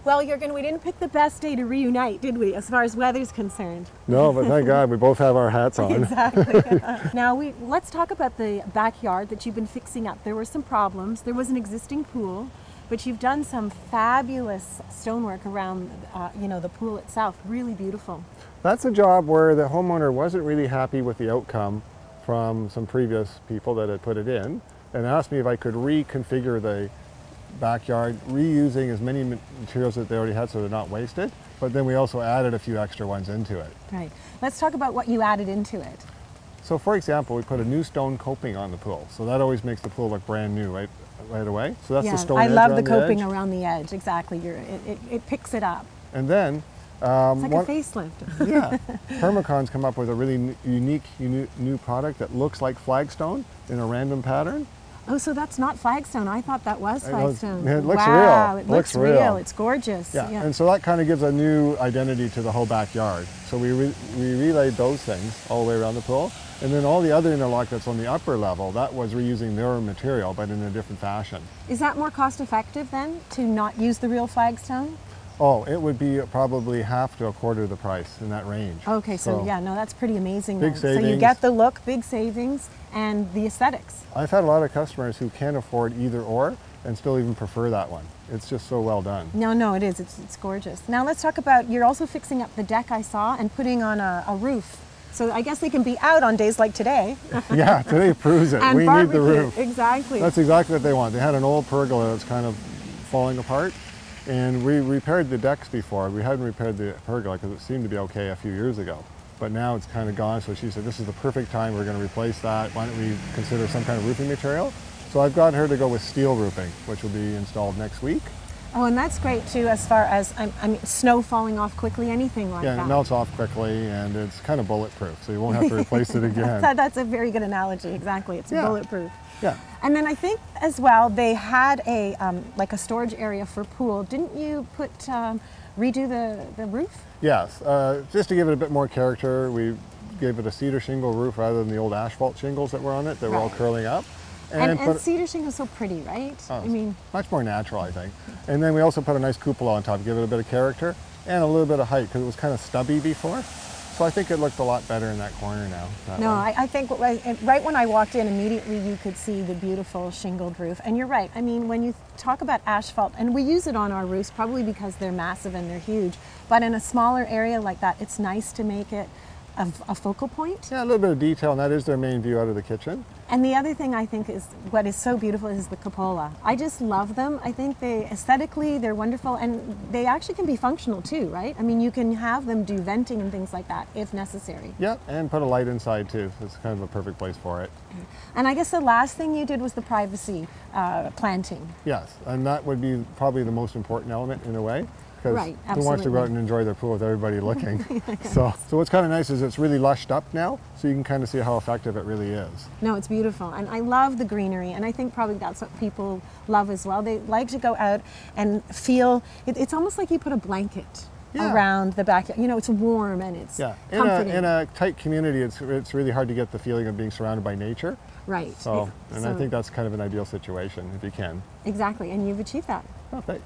Well, Juergen, we didn't pick the best day to reunite, did we, as far as weather's concerned? No, but thank God we both have our hats on. Exactly. Now, let's talk about the backyard that you've been fixing up. There were some problems. There was an existing pool, but you've done some fabulous stonework around, the pool itself. Really beautiful. That's a job where the homeowner wasn't really happy with the outcome from some previous people that had put it in, and asked me if I could reconfigure the backyard, reusing as many materials that they already had so they're not wasted, but then we also added a few extra ones into it. Right. Let's talk about what you added into it. So for example, we put a new stone coping on the pool, so that always makes the pool look brand new right away. So that's the stone edge. I love the coping around the edge, exactly. It picks it up. And then it's like a facelift. Yeah, Permacon's come up with a really unique new product that looks like flagstone in a random pattern. Oh, so that's not flagstone. I thought that was flagstone. It looks wow, real. It looks real. It's gorgeous. Yeah, and so that kind of gives a new identity to the whole backyard. So we relayed those things all the way around the pool. And then all the other interlock that's on the upper level, that was reusing their material, but in a different fashion. Is that more cost effective then, to not use the real flagstone? Oh, it would be probably half to a quarter of the price, in that range. Okay, so yeah, no, that's pretty amazing. Big savings. So you get the look, big savings, and the aesthetics. I've had a lot of customers who can't afford either or, and still even prefer that one. It's just so well done. No, it is. It's gorgeous. Now let's talk about, you're also fixing up the deck I saw and putting on a roof. So I guess they can be out on days like today. Yeah, today proves it. And we barbecue. need the roof. Exactly. That's exactly what they want. They had an old pergola that's kind of falling apart, and we repaired the decks before. We hadn't repaired the pergola because it seemed to be okay a few years ago. But now it's kind of gone, so she said, this is the perfect time, we're going to replace that. Why don't we consider some kind of roofing material? So I've got her to go with steel roofing, which will be installed next week. Oh, and that's great too, as far as, I mean, snow falling off quickly, anything like that. Yeah, it melts off quickly, and it's kind of bulletproof, so you won't have to replace it again. That's a very good analogy, exactly. It's bulletproof. Yeah. And then I think as well, they had a like a storage area for pool. Didn't you redo the roof? Yes, just to give it a bit more character, we gave it a cedar shingle roof rather than the old asphalt shingles that were on it that were all curling up. And cedar shingle is so pretty, right? Oh, I mean, much more natural, I think. And then we also put a nice cupola on top, give it a bit of character and a little bit of height because it was kind of stubby before. So I think it looked a lot better in that corner now. I think right when I walked in, immediately you could see the beautiful shingled roof. And you're right. I mean, when you talk about asphalt, and we use it on our roofs probably because they're massive and they're huge, but in a smaller area like that, it's nice to make it a focal point. Yeah, a little bit of detail, and that is their main view out of the kitchen. And the other thing I think is what is so beautiful is the cupola. I just love them. I think aesthetically they're wonderful, and they actually can be functional too, right? I mean, you can have them do venting and things like that if necessary. Yeah, and put a light inside too. It's kind of a perfect place for it. And I guess the last thing you did was the privacy planting. Yes, and that would be probably the most important element in a way. Right, who wants to go out and enjoy their pool with everybody looking? So what's kind of nice is it's really lushed up now, so you can kind of see how effective it really is. No, it's beautiful, and I love the greenery, and I think probably that's what people love as well. They like to go out and feel, it's almost like you put a blanket around the backyard. You know, it's warm and it's comforting. In a tight community, it's really hard to get the feeling of being surrounded by nature. Right. So I think that's kind of an ideal situation if you can. Exactly, and you've achieved that. Oh, thanks.